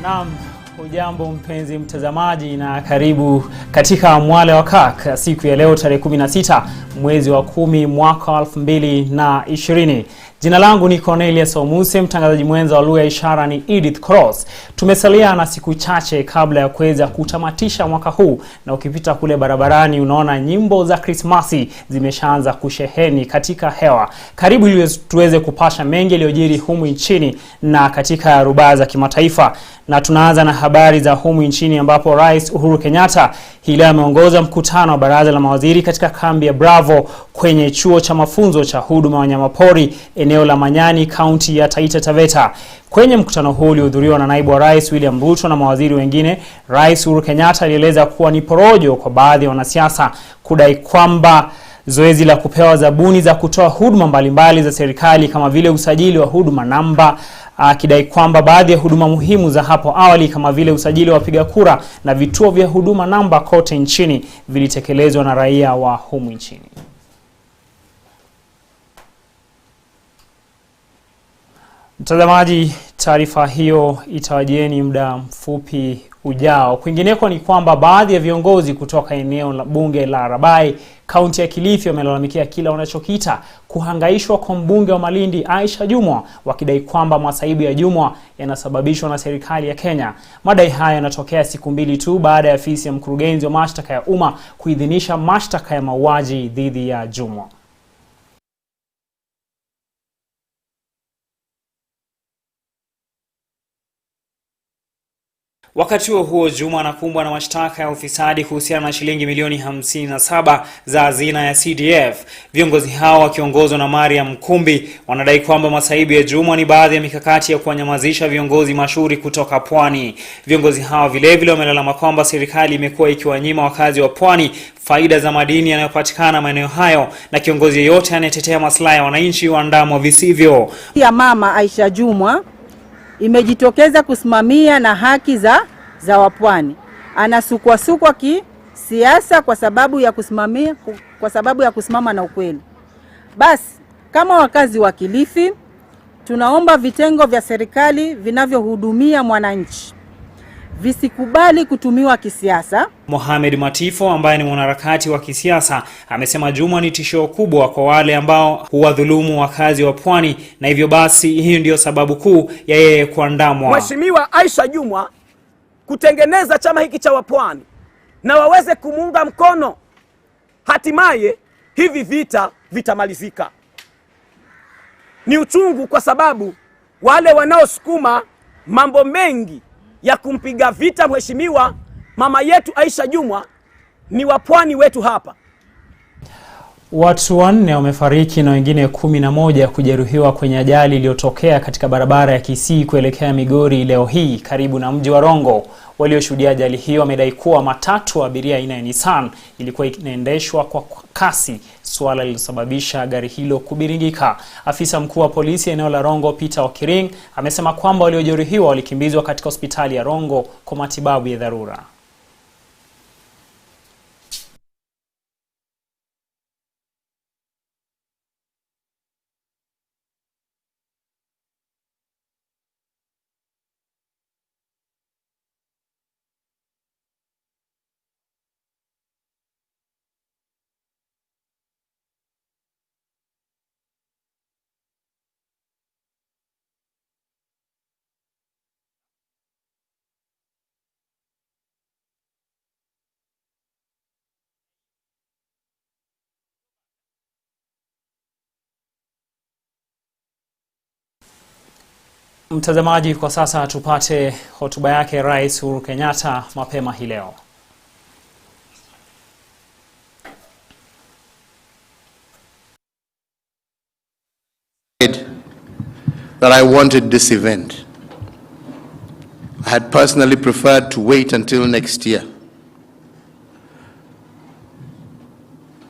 Naam, hujambo mpenzi mtazamaji na karibu katika Mwale Wa Kirk siku ya leo tarehe 16 mwezi wa 10 mwaka 2020. Jina langu ni Cornelius Omuse, mtangazaji mwenza wa lugha ya ishara ni Edith Cross. Tumesalia na siku chache kabla ya kuweza kutamatisha mwaka huu, na ukipita kule barabarani unaona nyimbo za Krismasi zimeshaanza kusheheni katika hewa. Karibu ili tuweze kupasha mengi yaliyojiri humu nchini na katika rubaa za kimataifa. Na tunaanza na habari za humu nchini ambapo Rais Uhuru Kenyatta hii leo ameongoza mkutano wa baraza la mawaziri katika kambi ya Bravo kwenye chuo cha mafunzo cha huduma wanyamapori eneo la Manyani, kaunti ya Taita Taveta. Kwenye mkutano huu uliohudhuriwa na naibu wa rais William Ruto na mawaziri wengine, Rais Uhuru Kenyatta alieleza kuwa ni porojo kwa baadhi ya wanasiasa kudai kwamba zoezi la kupewa zabuni za kutoa huduma mbalimbali za serikali kama vile usajili wa huduma namba, akidai kwamba baadhi ya huduma muhimu za hapo awali kama vile usajili wa wapiga kura na vituo vya huduma namba kote nchini vilitekelezwa na raia wa humu nchini. Mtazamaji, taarifa hiyo itawajieni muda mfupi ujao. Kwingineko ni kwamba baadhi ya viongozi kutoka eneo la bunge la Rabai, kaunti ya Kilifi, wamelalamikia kila wanachokiita kuhangaishwa kwa mbunge wa Malindi Aisha Jumwa, wakidai kwamba masaibu ya Jumwa yanasababishwa na serikali ya Kenya. Madai haya yanatokea siku mbili tu baada ya afisi ya mkurugenzi wa mashtaka ya umma kuidhinisha mashtaka ya mauaji dhidi ya Jumwa. Wakati huo Juma anakumbwa na mashtaka ya ufisadi kuhusiana na shilingi milioni 57 za hazina ya CDF. Viongozi hao wakiongozwa na Mariam Mkumbi wanadai kwamba masaibu ya Juma ni baadhi ya mikakati ya kuwanyamazisha viongozi mashuhuri kutoka Pwani. Viongozi hao vilevile wamelalama kwamba serikali imekuwa ikiwanyima wakazi wa Pwani faida za madini yanayopatikana maeneo hayo, na kiongozi yeyote anayetetea maslahi ya wananchi waandamwa visivyo. Ya mama Aisha Jumwa imejitokeza kusimamia na haki za wapwani. Anasukwa kisiasa kwa sababu ya kusimama na ukweli. Basi kama wakazi wa Kilifi tunaomba vitengo vya serikali vinavyohudumia mwananchi visikubali kutumiwa kisiasa. Mohamed Matifo ambaye ni mwanaharakati wa kisiasa amesema Juma ni tishio kubwa kwa wale ambao huwadhulumu wakazi wa Pwani, na hivyo basi hiyo ndio sababu kuu ya yeye kuandamwa. Mheshimiwa Aisha Jumwa kutengeneza chama hiki cha Wapwani na waweze kumuunga mkono, hatimaye hivi vita vitamalizika. Ni uchungu kwa sababu wale wanaosukuma mambo mengi ya kumpiga vita mheshimiwa mama yetu Aisha Jumwa ni Wapwani wetu hapa. Watu 4 wamefariki na wengine 11 kujeruhiwa kwenye ajali iliyotokea katika barabara ya Kisii kuelekea Migori leo hii karibu na mji wa Rongo. Walioshuhudia ajali hiyo wamedai kuwa matatu wa abiria aina ya Nissan ilikuwa inaendeshwa kwa kasi, suala lililosababisha gari hilo kubiringika. Afisa mkuu wa polisi eneo la Rongo Peter Okiring amesema kwamba waliojeruhiwa walikimbizwa katika hospitali ya Rongo kwa matibabu ya dharura. Mtazamaji, kwa sasa tupate hotuba yake Rais Uhuru Kenyatta mapema hii leo. That I wanted this event. I had personally preferred to wait until next year.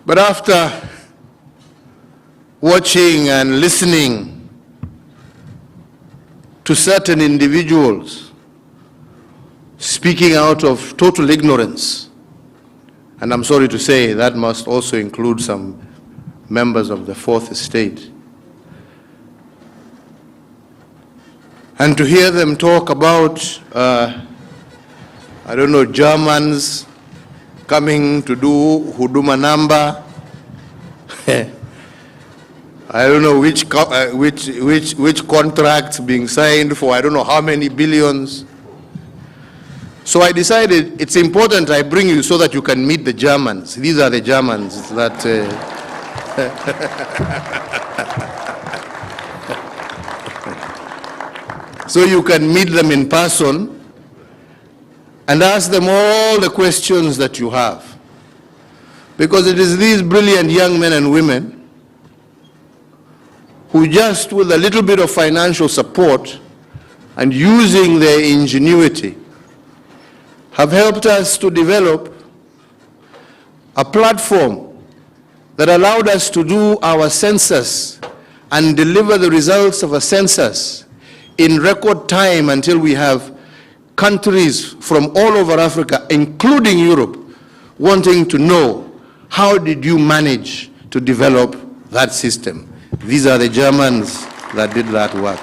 But after watching and listening to certain individuals speaking out of total ignorance, and I'm sorry to say that must also include some members of the Fourth Estate, And to hear them talk about, I don't know, Germans coming to do Huduma number. I don't know which contracts being signed for I don't know how many billions. So I decided it's important I bring you so that you can meet the Germans. These are the Germans that so you can meet them in person and ask them all the questions that you have. Because it is these brilliant young men and women who just with a little bit of financial support and using their ingenuity have helped us to develop a platform that allowed us to do our census and deliver the results of a census in record time until we have countries from all over Africa, including Europe, wanting to know how did you manage to develop that system. These are the Germans that did that work.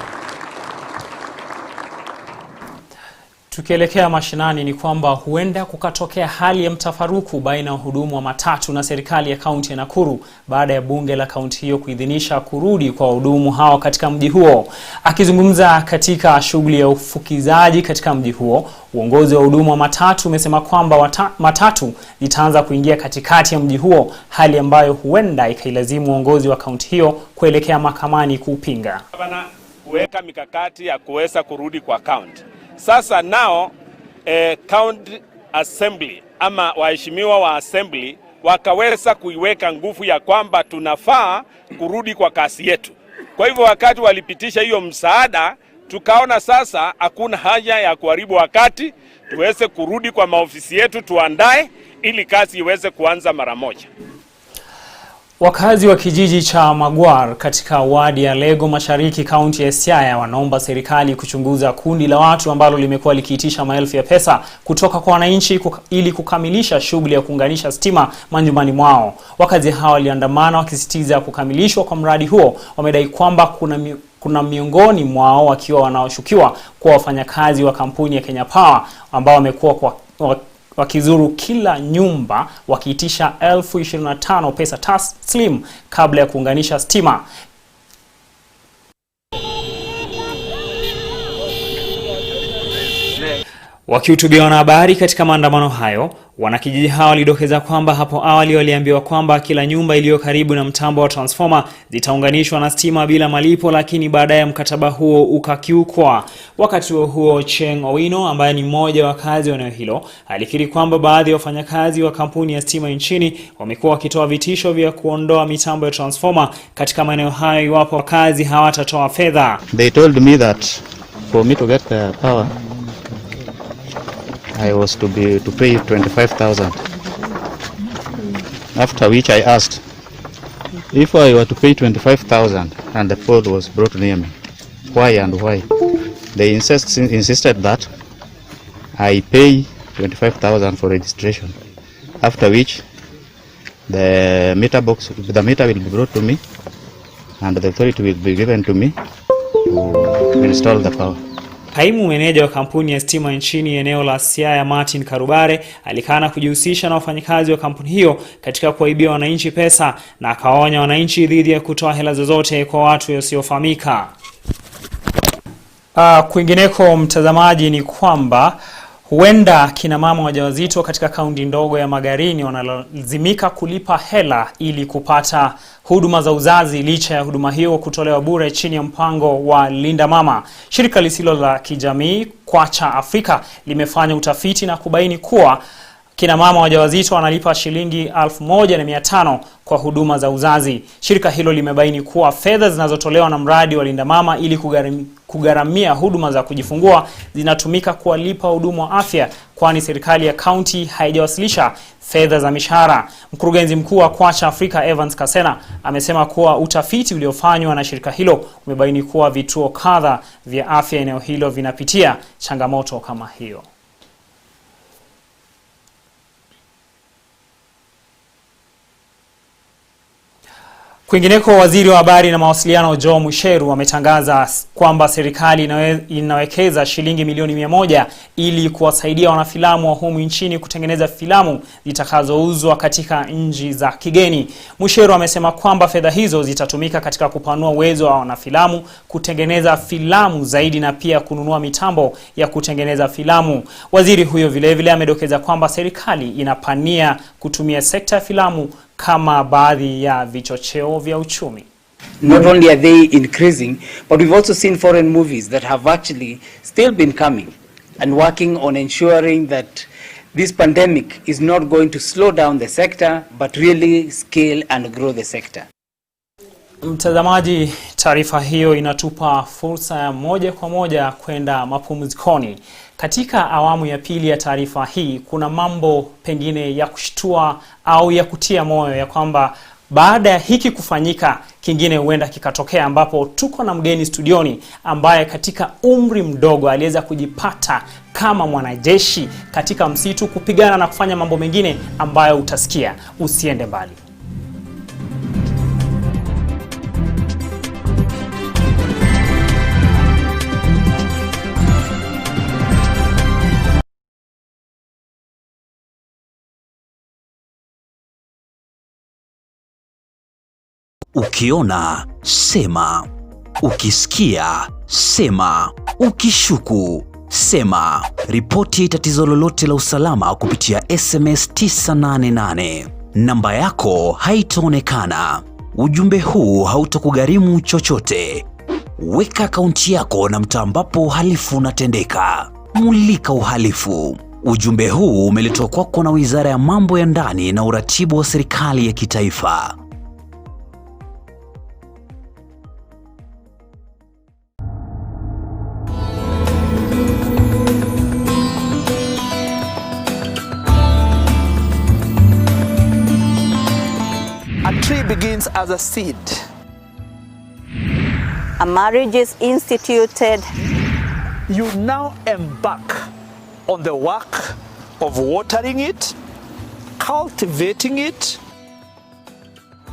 Tukielekea mashinani ni kwamba huenda kukatokea hali ya mtafaruku baina ya wahudumu wa matatu na serikali ya kaunti ya Nakuru baada ya bunge la kaunti hiyo kuidhinisha kurudi kwa wahudumu hao katika mji huo. Akizungumza katika shughuli ya ufukizaji katika mji huo, uongozi wa wahudumu wa matatu umesema kwamba matatu itaanza kuingia katikati ya mji huo, hali ambayo huenda ikailazimu uongozi wa kaunti hiyo kuelekea mahakamani kupinga. Gavana kuweka mikakati ya kuweza kurudi kwa kaunti. Sasa nao county assembly ama waheshimiwa wa assembly wakaweza kuiweka nguvu ya kwamba tunafaa kurudi kwa kasi yetu. Kwa hivyo wakati walipitisha hiyo msaada, tukaona sasa hakuna haja ya kuharibu wakati, tuweze kurudi kwa maofisi yetu tuandae ili kazi iweze kuanza mara moja. Wakazi wa kijiji cha Magwar katika wadi ya Lego Mashariki kaunti ya Siaya wanaomba serikali kuchunguza kundi la watu ambalo limekuwa likiitisha maelfu ya pesa kutoka kwa wananchi ili kukamilisha shughuli ya kuunganisha stima majumbani mwao. Wakazi hao waliandamana wakisisitiza kukamilishwa kwa mradi huo. Wamedai kwamba kuna miongoni mwao wakiwa wanaoshukiwa kuwa wafanyakazi wa kampuni ya Kenya Power ambao wamekuwa wakizuru kila nyumba wakiitisha 25,000 pesa taslim kabla ya kuunganisha stima. Wakihutubia wanahabari katika maandamano hayo, wanakijiji hao walidokeza kwamba hapo awali waliambiwa kwamba kila nyumba iliyo karibu na mtambo wa transformer zitaunganishwa na stima bila malipo, lakini baadaye mkataba huo ukakiukwa. Wakati huo Cheng Owino ambaye ni mmoja wa wakazi wa eneo hilo alikiri kwamba baadhi ya wafanyakazi wa kampuni ya stima nchini wamekuwa wakitoa vitisho vya kuondoa mitambo ya transformer katika maeneo hayo iwapo wakazi hawatatoa fedha. They told me that for me to get the power I was to pay 25,000. After which I asked if I were to pay 25,000 and the pole was brought near me, why and why? They insisted that I pay 25,000 for registration. After which the meter will be brought to me and the authority will be given to me to install the power. Kaimu meneja wa kampuni ya stima nchini eneo la Siaya Martin Karubare alikana kujihusisha na wafanyikazi wa kampuni hiyo katika kuwaibia wananchi pesa na akaonya wananchi dhidi ya kutoa hela zozote kwa watu wasiofahamika. Kwingineko mtazamaji ni kwamba huenda kina mama wajawazito katika kaunti ndogo ya Magarini wanalazimika kulipa hela ili kupata huduma za uzazi licha ya huduma hiyo kutolewa bure chini ya mpango wa Linda Mama. Shirika lisilo la kijamii Kwacha Afrika limefanya utafiti na kubaini kuwa kina mama wajawazito wanalipa shilingi 1,500 kwa huduma za uzazi. Shirika hilo limebaini kuwa fedha zinazotolewa na mradi wa Linda Mama ili kugharamia huduma za kujifungua zinatumika kuwalipa wahudumu wa afya, kwani serikali ya kaunti haijawasilisha fedha za mishahara. Mkurugenzi mkuu wa Kwacha Afrika Evans Kasena amesema kuwa utafiti uliofanywa na shirika hilo umebaini kuwa vituo kadha vya afya eneo hilo vinapitia changamoto kama hiyo. Kwingineko, waziri wa habari na mawasiliano Joe Musheru ametangaza kwamba serikali inawekeza shilingi milioni 100 ili kuwasaidia wanafilamu wa humu nchini kutengeneza filamu zitakazouzwa katika nchi za kigeni. Musheru amesema kwamba fedha hizo zitatumika katika kupanua uwezo wa wanafilamu kutengeneza filamu zaidi na pia kununua mitambo ya kutengeneza filamu. Waziri huyo vilevile amedokeza kwamba serikali inapania kutumia sekta ya filamu kama baadhi ya vichocheo vya uchumi. Not only are they increasing, but we've also seen foreign movies that have actually still been coming and working on ensuring that this pandemic is not going to slow down the sector, but really scale and grow the sector. Mtazamaji, taarifa hiyo inatupa fursa ya moja kwa moja kwenda mapumzikoni. Katika awamu ya pili ya taarifa hii kuna mambo pengine ya kushtua au ya kutia moyo ya kwamba baada ya hiki kufanyika kingine huenda kikatokea, ambapo tuko na mgeni studioni ambaye katika umri mdogo aliweza kujipata kama mwanajeshi katika msitu kupigana na kufanya mambo mengine ambayo utasikia. Usiende mbali. Ukiona sema, ukisikia sema, ukishuku sema. Ripoti tatizo lolote la usalama kupitia SMS 988. Namba yako haitaonekana. Ujumbe huu hautakugharimu chochote. Weka akaunti yako na mtaa ambapo uhalifu unatendeka. Mulika uhalifu. Ujumbe huu umeletwa kwako na Wizara ya Mambo ya Ndani na Uratibu wa Serikali ya Kitaifa. A tree begins as a seed. A marriage is instituted. You now embark on the work of watering it, cultivating it,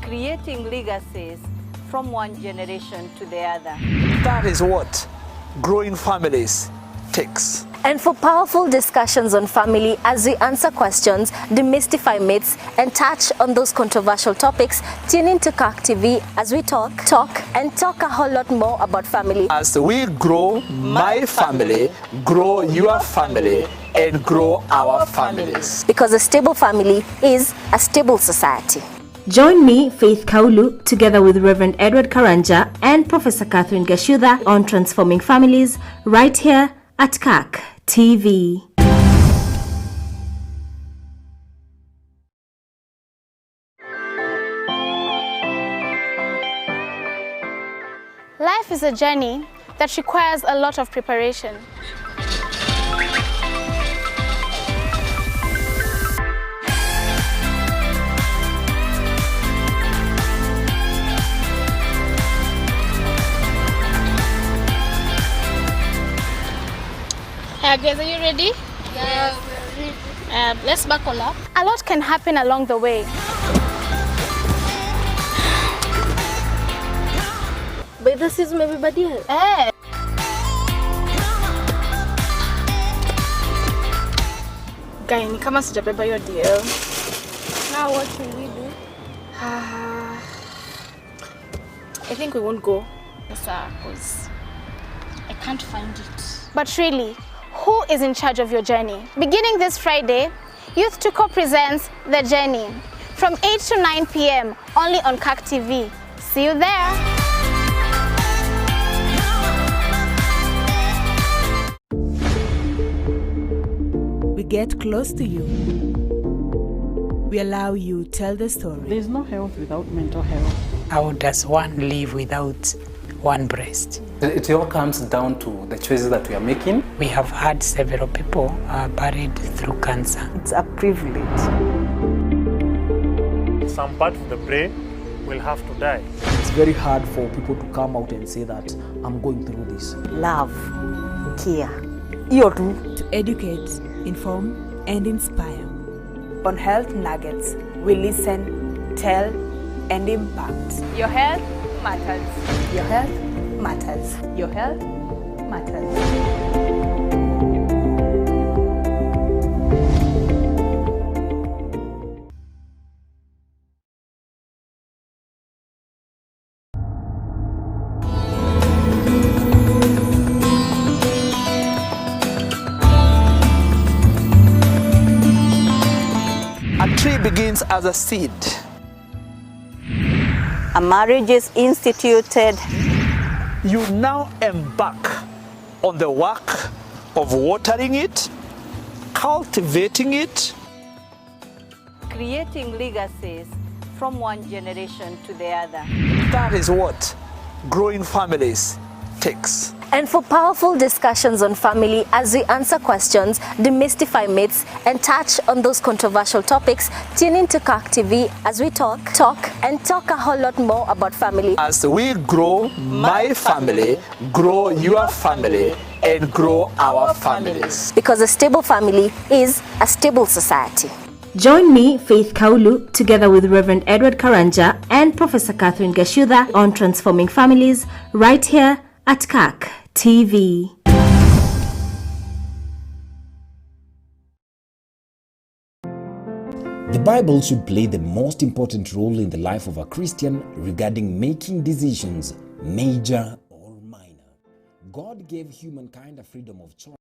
Creating legacies from one generation to the other. That is what growing families takes. And for powerful discussions on family as we answer questions, demystify myths, and touch on those controversial topics, tune into Kirk TV as we talk a whole lot more about family. As we grow my family, grow your family, and grow our families. Because a stable family is a stable society. Join me, Faith Kaulu, together with Reverend Edward Karanja and Professor Catherine Gashuda on Transforming Families, right here at Kirk TV. Life is a journey that requires a lot of preparation. Guys, are you ready? Yes, we're ready. Let's buckle up. A lot can happen along the way. But this is maybe badia. Hey. Guy, ni kama sijabeba your deal. Now what will we do? I think we won't go. Yes, sir, because I can't find it. But really, who is in charge of your journey? Beginning this Friday, Youth to Co presents The Journey from 8 to 9 p.m. only on Kirk TV. See you there. We get close to you. We allow you to tell the story. There's no health without mental health. How does one live without one breast? It all comes down to the choices that we are making. We have had several people buried through cancer. It's a privilege. Some part of the brain will have to die. It's very hard for people to come out and say that I'm going through this. Love, care, to educate, inform, and inspire. On Health Nuggets, we listen, tell, and impact. Your health matters. Your health matters. Your health matters. A tree begins as a seed. A marriage is instituted. You now embark on the work of watering it, cultivating it, Creating legacies from one generation to the other. That is what growing families takes. And for powerful discussions on family as we answer questions, demystify myths, and touch on those controversial topics, tune in to Kirk TV as we talk, and talk a whole lot more about family. As we grow my family, grow your family, and grow our families. Because a stable family is a stable society. Join me, Faith Kaulu, together with Reverend Edward Karanja and Professor Catherine Gashuda on Transforming Families, right here at Kirk TV. The Bible should play the most important role in the life of a Christian regarding making decisions, major or minor. God gave humankind a freedom of choice.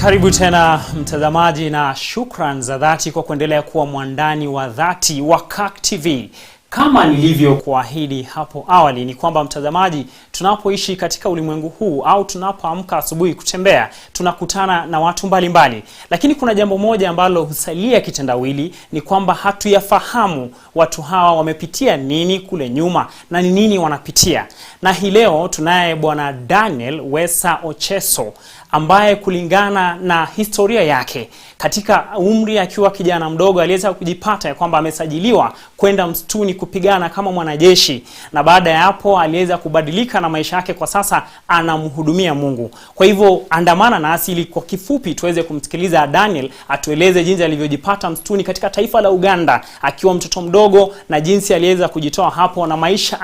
Karibu tena mtazamaji, na shukran za dhati kwa kuendelea kuwa mwandani wa dhati wa Kirk TV. Kama nilivyokuahidi hapo awali ni kwamba mtazamaji, tunapoishi katika ulimwengu huu au tunapoamka asubuhi kutembea, tunakutana na watu mbalimbali. Lakini kuna jambo moja ambalo husalia kitendawili, ni kwamba hatuyafahamu watu hawa wamepitia nini kule nyuma na ni nini wanapitia. Na hii leo tunaye bwana Daniel Wesa Ocheso, ambaye kulingana na historia yake, katika umri akiwa kijana mdogo aliweza kujipata ya kwamba amesajiliwa kwenda msituni kupigana kama mwanajeshi, na baada ya hapo aliweza kubadilika na maisha yake. Kwa sasa anamhudumia Mungu. Kwa hivyo andamana na asili kwa kifupi tuweze kumsikiliza Daniel atueleze jinsi alivyojipata msituni katika taifa la Uganda akiwa mtoto mdogo, na jinsi aliweza kujitoa hapo na maisha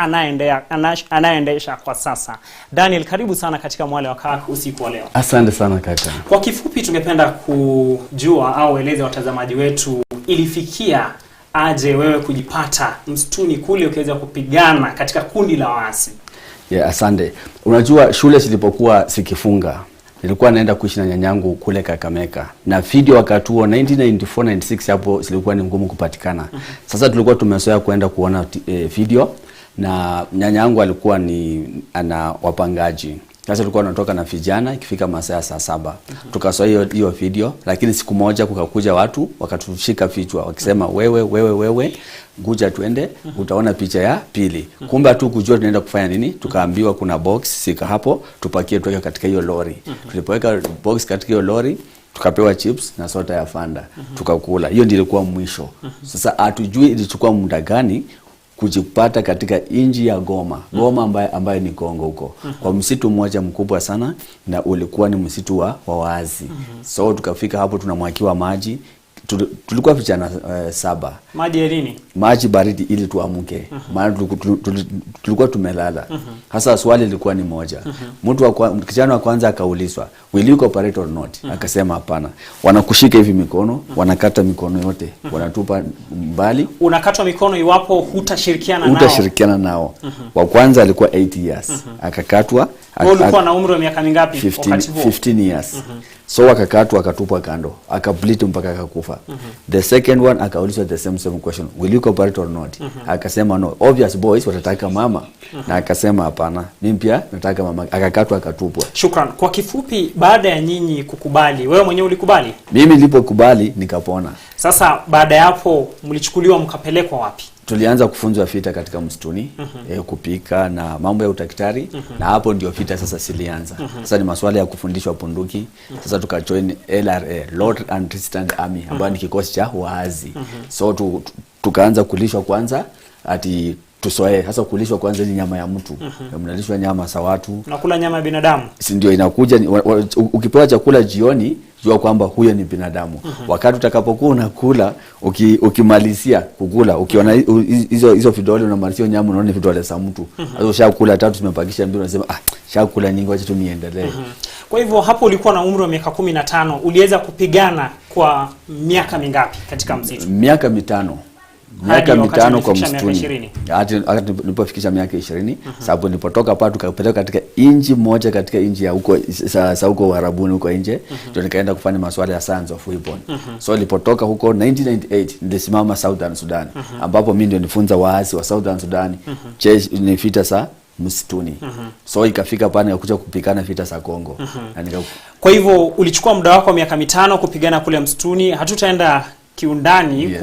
anayoendesha kwa sasa. Daniel, karibu sana katika Mwale wa Kirk usiku wa leo. Asante sana kaka. Kwa kifupi tungependa kujua au eleze watazamaji wetu, ilifikia aje wewe kujipata msituni kule ukiweza kupigana katika kundi la waasi? Asante. Unajua shule zilipokuwa sikifunga, nilikuwa naenda kuishi na nyanyangu kule Kakamega. Na video wakati huo 1994-96 hapo zilikuwa ni ngumu kupatikana. Sasa tulikuwa tumezoea kwenda kuona video, na nyanyangu alikuwa ana wapangaji. Sasa tulikuwa tunatoka na vijana ikifika masaa saa 7. Tukasoa hiyo video, lakini siku moja kukakuja watu wakatushika vichwa wakisema wewe nguja tuende utaona picha ya pili. Kumbe tu kujua tunaenda kufanya nini, tukaambiwa kuna box sika hapo tupakie tuweke katika hiyo lori. Tulipoweka box katika hiyo lori, tukapewa chips na soda ya Fanta, tukakula. Hiyo ndio ilikuwa mwisho. Sasa hatujui ilichukua muda gani kujipata katika inji ya Goma ambaye ni Kongo huko. Kwa msitu mmoja mkubwa sana, na ulikuwa ni msitu wa wazi. So tukafika hapo tunamwakiwa maji. Tulikuwa vijana 7. Maji ya nini? Maji baridi ili tuamke. Maana tulikuwa tumelala. Hasa swali lilikuwa ni moja. Kijana wa kwanza akaulizwa, will you cooperate or not? Akasema hapana. Wanakushika hivi mikono, wanakata mikono yote, wanatupa mbali. Unakatwa mikono iwapo hutashirikiana nao. Wa kwanza alikuwa 8 years. Akakatwa. Ulikuwa na umri wa miaka mingapi wakati huo? 15 years. So akakatwa, akatupwa kando, akableed mpaka akakufa. The second one akaulizwa the same question, will you cooperate or not? Akasema no. Obvious boys watataka mama. Na akasema hapana, mimi pia nataka mama. Akakatwa, akatupwa. Shukran. Kwa kifupi, baada ya nyinyi kukubali, wewe mwenyewe ulikubali? Mimi nilipokubali nikapona. Sasa baada ya hapo mlichukuliwa mkapelekwa wapi? tulianza kufunzwa vita katika msituni, kupika na mambo ya udaktari, na hapo ndio vita sasa silianza. Sasa ni masuala ya kufundishwa bunduki. Sasa tukajoin LRA, Lord and Resistance Army, ambayo ni kikosi cha waazi. So tukaanza kulishwa kwanza ati tusoe. Sasa kulishwa kwanza ni nyama ya mtu. Mnalishwa nyama za watu. Unakula nyama ya binadamu. Si ndio inakuja ukipewa chakula jioni, jua kwamba huyo ni binadamu. Wakati utakapokuwa unakula, ukimalizia kukula, ukiona hizo vidole unamalizia nyama, unaona vidole za mtu. Sasa ushakula 3 zimepakisha mbili, unasema shakula nyingi, acha tu niendelee. Kwa hivyo hapo ulikuwa na umri wa miaka 15, uliweza kupigana kwa miaka mingapi katika msitu? Miaka 5. Miaka 5 kwa msituni. Hadi nilipofikisha miaka 20, sababu nilipotoka hapa tukapeleka katika inji moja, katika inji ya huko sasa huko Arabuni huko nje, ndio nikaenda kufanya masuala ya science of weapon. So nilipotoka huko 1998 nilisimama Southern Sudan, ambapo mimi ndio nifunza waasi wa Southern Sudan ni vita sa msituni. So ikafika pale nikakuja kupigana vita za Kongo. Kwa hivyo ulichukua muda wako wa miaka 5 kupigana kule msituni. Hatutaenda kiundani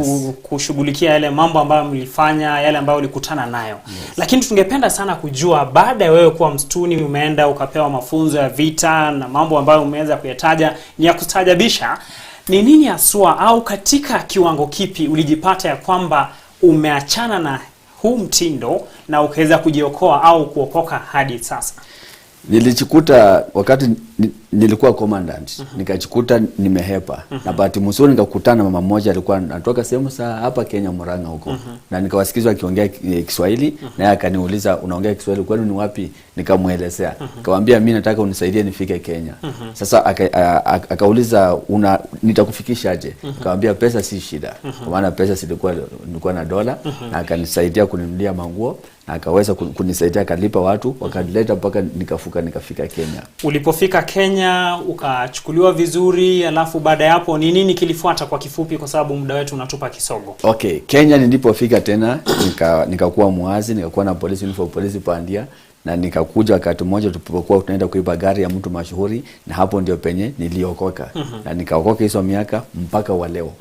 kushughulikia yale mambo ambayo mlifanya, yale ambayo ulikutana nayo. Lakini tungependa sana kujua, baada ya wewe kuwa msituni, umeenda ukapewa mafunzo ya vita na mambo ambayo umeweza kuyataja ni ya kustajabisha, ni nini haswa au katika kiwango kipi ulijipata ya kwamba umeachana na huu mtindo na ukaweza kujiokoa au kuokoka hadi sasa? Nilijikuta wakati nilikuwa commandant, nikajikuta nimehepa. Na bahati mzuri nikakutana na mama mmoja alikuwa anatoka sehemu za hapa Kenya, Murang'a huko. Na nikawasikizwa akiongea Kiswahili, na yeye akaniuliza, unaongea Kiswahili kwani ni wapi? Nikamuelezea. Nikamwambia mimi nataka unisaidie nifike Kenya. Sasa akauliza nitakufikishaje? Nikamwambia pesa si shida. Kwa maana pesa nilikuwa na dola, na akanisaidia kuninunulia manguo, na akaweza kunisaidia, akalipa watu, wakanileta mpaka nikafika Kenya. Ulipofika Kenya ukachukuliwa vizuri, alafu baada ya hapo ni nini kilifuata kwa kifupi, kwa sababu muda wetu unatupa kisogo? Okay, Kenya nilipofika tena nikakuwa muazi, nikakuwa na police uniform, polisi pandia, na nikakuja wakati mmoja tulipokuwa tunaenda kuiba gari ya mtu mashuhuri, na hapo ndio penye niliokoka. Na nikaokoka hizo miaka mpaka wa leo.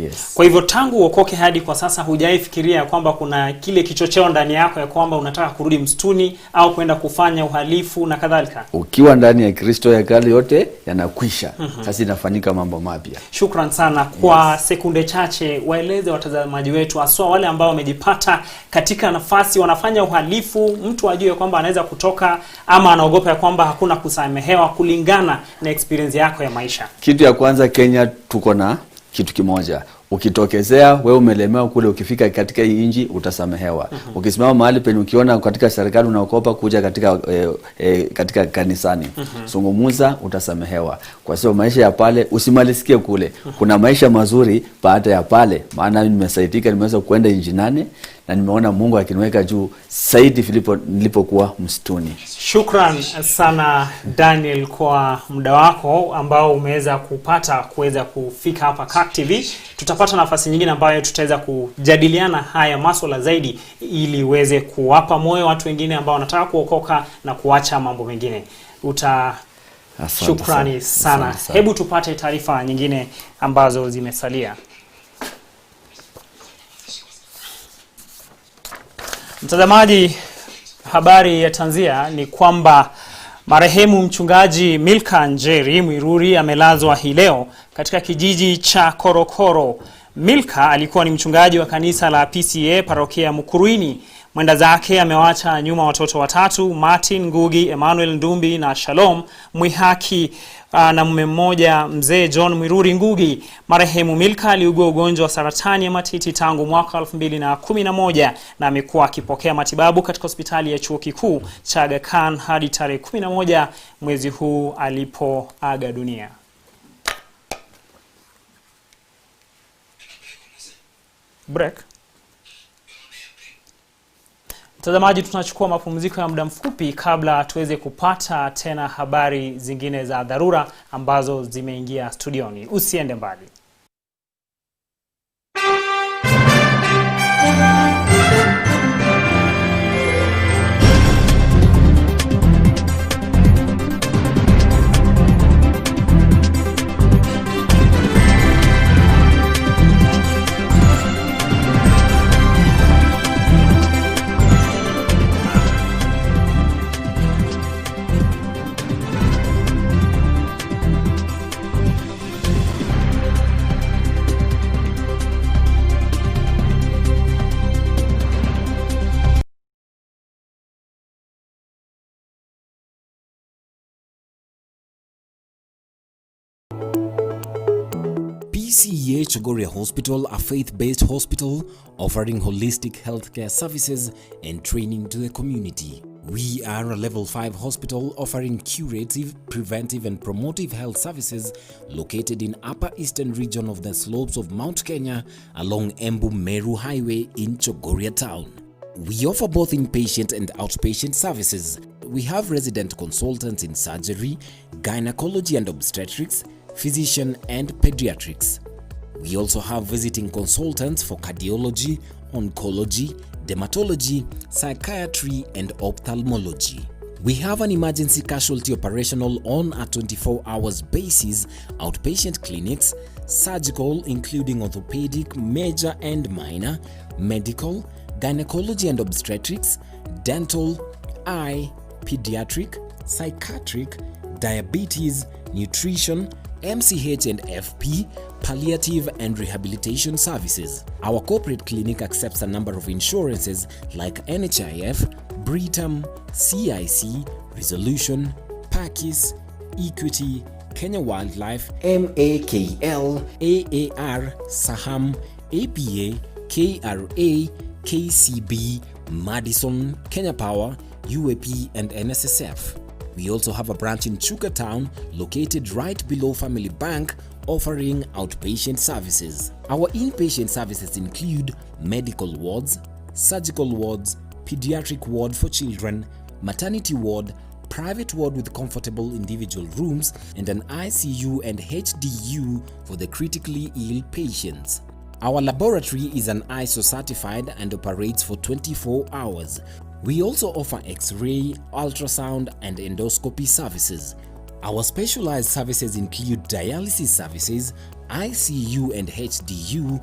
Yes. Kwa hivyo tangu uokoke hadi kwa sasa hujaifikiria kwamba kuna kile kichocheo ndani yako ya kwamba unataka kurudi msituni au kwenda kufanya uhalifu na kadhalika? Ukiwa ndani ya Kristo ya kale yote yanakwisha. Sasa inafanyika mambo mapya. Shukran sana. Kwa sekunde chache waeleze watazamaji wetu, haswa wale ambao wamejipata katika nafasi wanafanya uhalifu, mtu ajue kwamba anaweza kutoka ama anaogopa ya kwamba hakuna kusamehewa, kulingana na experience yako ya maisha. Kitu ya kwanza, Kenya tuko na kitu kimoja. Ukitokezea wewe umelemewa kule, ukifika katika hii nchi utasamehewa. Ukisimama mahali penye ukiona katika serikali unaokopa, kuja katika kanisani, zungumza, utasamehewa. Kwa sababu maisha ya pale usimalisikie kule. Kuna maisha mazuri baada ya pale. Maana nimesaidika, nimeweza kuenda nchi 8 na nimeona Mungu akiniweka juu zaidi nilipokuwa msituni. Shukran sana Daniel kwa muda wako ambao umeweza kuweza kufika hapa Kirk TV. Tutapata nafasi nyingine ambayo tutaweza kujadiliana haya masuala zaidi, ili uweze kuwapa moyo watu wengine ambao wanataka kuokoka na kuacha mambo mengine. Shukrani sana. Hebu tupate taarifa nyingine ambazo zimesalia. Mtazamaji, habari ya tanzia ni kwamba marehemu mchungaji Milka Njeri Mwiruri amelazwa hii leo katika kijiji cha Korokoro. Milka alikuwa ni mchungaji wa kanisa la PCA parokia Mukuruini. Mwenda zake amewaacha nyuma watoto 3, Martin Ngugi, Emmanuel Ndumbi na Shalom Mwihaki, na mume mmoja mzee John Mwiruri Ngugi. Marehemu Milka aliugua ugonjwa wa saratani ya matiti tangu mwaka 2011 na amekuwa akipokea matibabu katika hospitali ya chuo kikuu cha Aga Khan hadi tarehe 11 mwezi huu alipoaga dunia. Break. Mtazamaji, tunachukua mapumziko ya muda mfupi kabla tuweze kupata tena habari zingine za dharura ambazo zimeingia studioni. Usiende mbali. PCEA Chogoria Hospital, a faith-based hospital offering holistic healthcare services and training to the community. We are a level 5 hospital offering curative, preventive and promotive health services located in upper eastern region of the slopes of Mount Kenya along Embu Meru Highway in Chogoria town. We offer both inpatient and outpatient services. We have resident consultants in surgery, gynecology and obstetrics, physician and pediatrics. We also have visiting consultants for cardiology, oncology, dermatology, psychiatry and ophthalmology. We have an emergency casualty operational on a 24 hours basis, outpatient clinics, surgical including orthopedic, major and minor, medical, gynecology and obstetrics, dental, eye, pediatric, psychiatric, diabetes, nutrition, MCH and FP, palliative and rehabilitation services. Our corporate clinic accepts a number of insurances like NHIF, Britam, CIC, Resolution, Pakis, Equity, Kenya Wildlife, MAKL, AAR, Saham, APA, KRA, KCB, Madison, Kenya Power, UAP and NSSF. We also have a branch in Chuka Town located right below Family Bank offering outpatient services. Our inpatient services include medical wards, surgical wards, pediatric ward for children, maternity ward, private ward with comfortable individual rooms, and an ICU and HDU for the critically ill patients. Our laboratory is an ISO certified and operates for 24 hours. We also offer X-ray, ultrasound and endoscopy services. Our specialized services include dialysis services, ICU and HDU,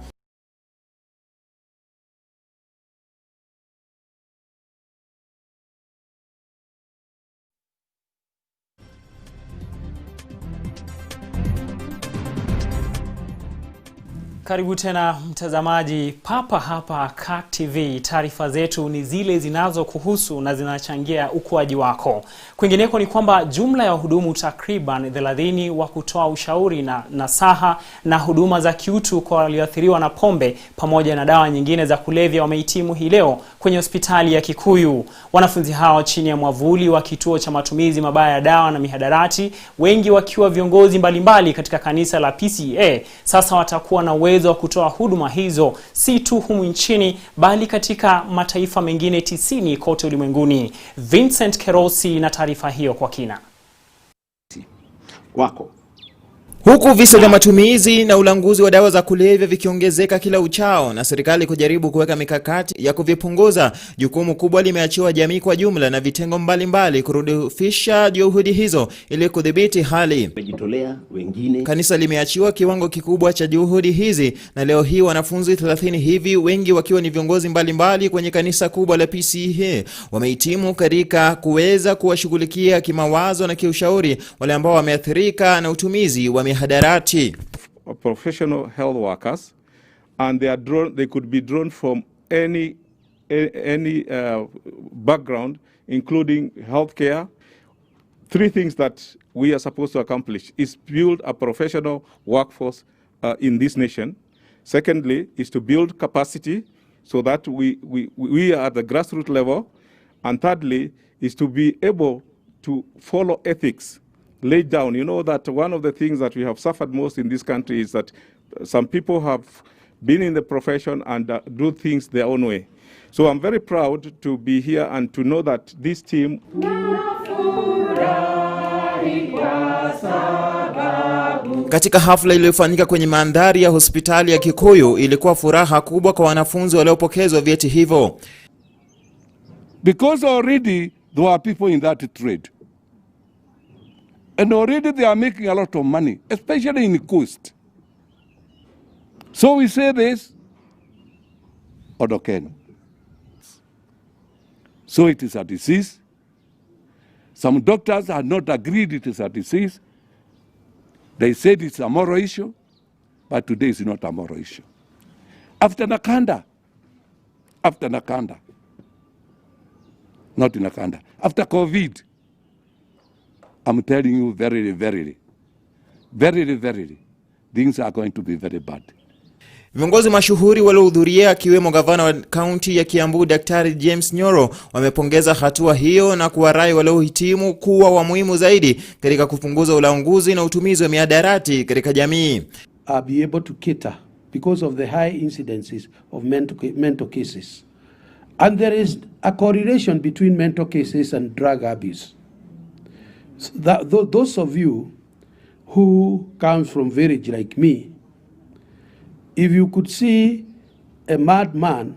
Karibu tena mtazamaji, papa hapa Kirk TV. Taarifa zetu ni zile zinazokuhusu na zinachangia ukuaji wako. Kwingineko ni kwamba jumla ya wahudumu takriban 30 wa kutoa ushauri na nasaha na huduma za kiutu kwa walioathiriwa na pombe pamoja na dawa nyingine za kulevya wamehitimu hii leo kwenye hospitali ya Kikuyu. Wanafunzi hao chini ya mwavuli wa kituo cha matumizi mabaya ya dawa na mihadarati, wengi wakiwa viongozi mbalimbali katika kanisa la PCEA, sasa watakuwa na uwezo wa kutoa huduma hizo si tu humu nchini bali katika mataifa mengine 90 kote ulimwenguni. Vincent Kerosi na taarifa hiyo kwa kina. Wako huku visa vya matumizi na ulanguzi wa dawa za kulevya vikiongezeka kila uchao na serikali kujaribu kuweka mikakati ya kuvipunguza, jukumu kubwa limeachiwa jamii kwa jumla na vitengo mbalimbali kurudisha juhudi hizo ili kudhibiti hali. Kanisa limeachiwa kiwango kikubwa cha juhudi hizi na leo hii wanafunzi 30 hivi, wengi wakiwa ni viongozi mbalimbali kwenye kanisa kubwa la PCEA, wamehitimu katika kuweza kuwashughulikia kimawazo na kiushauri wale ambao wameathirika na utumizi wa mihadarati. Professional health workers, and they could be drawn from any background, including healthcare. 3 things that we are supposed to accomplish is build a professional workforce in this nation. Secondly, is to build capacity so that we are at the grassroots level. And thirdly, is to be able to follow ethics laid down. You know that one of the things that we have suffered most in this country is that some people have been in the profession and do things their own way. So I'm very proud to be here and to know that this team Katika hafla iliyofanyika kwenye mandhari ya hospitali ya Kikuyu, ilikuwa furaha kubwa kwa wanafunzi waliopokezwa vyeti hivyo. Because already there are people in that trade. And already they are making a lot of money, especially in the coast. So we say this, Odoken. So it is a disease. Some doctors have not agreed it is a disease. They said it's a moral issue, but today it's not a moral issue. After Nakanda, not in Nakanda, after COVID, I'm telling you verily, things are going to be very bad. Viongozi mashuhuri waliohudhuria akiwemo gavana wa kaunti ya Kiambu Daktari James Nyoro wamepongeza hatua hiyo na kuwarai waliohitimu kuwa wa muhimu zaidi katika kupunguza ulanguzi na utumizi wa mihadarati katika jamii. Be able to cater because of the high incidences of mental cases. And there is a correlation between mental cases and drug abuse. Those of you who come from village like me, if you could see a madman,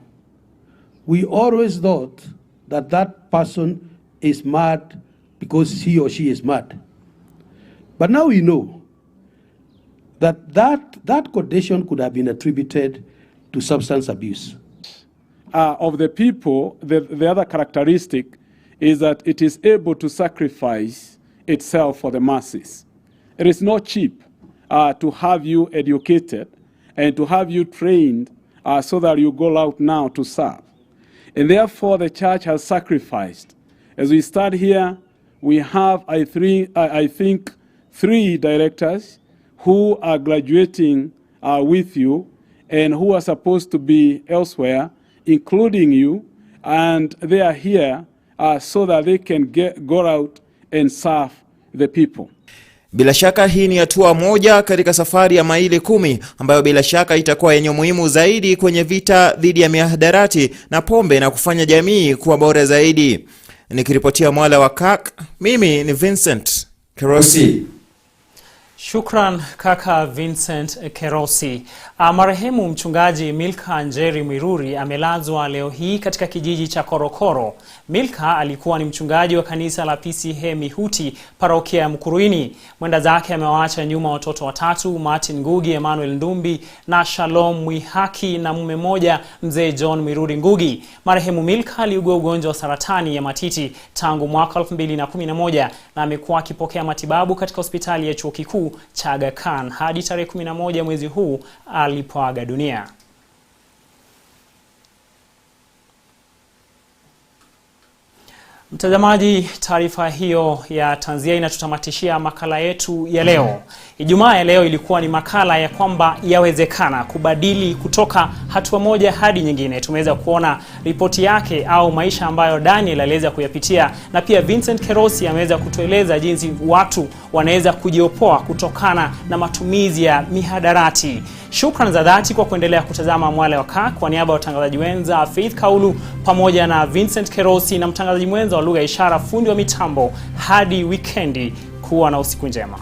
we always thought that that person is mad because he or she is mad. But now we know that condition could have been attributed to substance abuse. Of the people, the other characteristic is that it is able to sacrifice itself for the masses. It is not cheap to have you educated and to have you trained so that you go out now to serve. And therefore the church has sacrificed. As we start here, we have, I think, 3 directors who are graduating with you and who are supposed to be elsewhere, including you, and they are here so that they can go out and serve the people. Bila shaka hii ni hatua moja katika safari ya maili 10 ambayo bila shaka itakuwa yenye muhimu zaidi kwenye vita dhidi ya mihadarati na pombe na kufanya jamii kuwa bora zaidi. Nikiripotia Mwale wa Kirk, mimi ni Vincent Kerosi. Shukran kaka Vincent Kerosi. Marehemu mchungaji Milka Njeri Mwiruri amelazwa leo hii katika kijiji cha Korokoro. Milka alikuwa ni mchungaji wa kanisa la PCA Mihuti, parokia ya Mukuruini. Mwenda zake amewaacha nyuma watoto 3, Martin Ngugi, Emmanuel Ndumbi na Shalom Mwihaki na mume mmoja, mzee John Mwiruri Ngugi. Marehemu Milka aliugua ugonjwa wa saratani ya matiti tangu mwaka 2011 na amekuwa akipokea matibabu katika hospitali ya chuo kikuu cha Aga Khan hadi tarehe 11 mwezi huu alipoaga dunia. Mtazamaji, taarifa hiyo ya tanzia inatutamatishia makala yetu ya leo. Ijumaa ya leo ilikuwa ni makala ya kwamba yawezekana kubadili kutoka hatua moja hadi nyingine. Tumeweza kuona ripoti yake au maisha ambayo Daniel aliweza kuyapitia, na pia Vincent Kerosi ameweza kutueleza jinsi watu wanaweza kujiopoa kutokana na matumizi ya mihadarati. Shukrani za dhati kwa kuendelea kutazama Mwale wa Kirk. Kwa niaba ya watangazaji wenza Faith Kaulu pamoja na Vincent Kerosi na mtangazaji mwenza wa lugha ishara fundi wa mitambo, hadi wikendi, kuwa na usiku njema.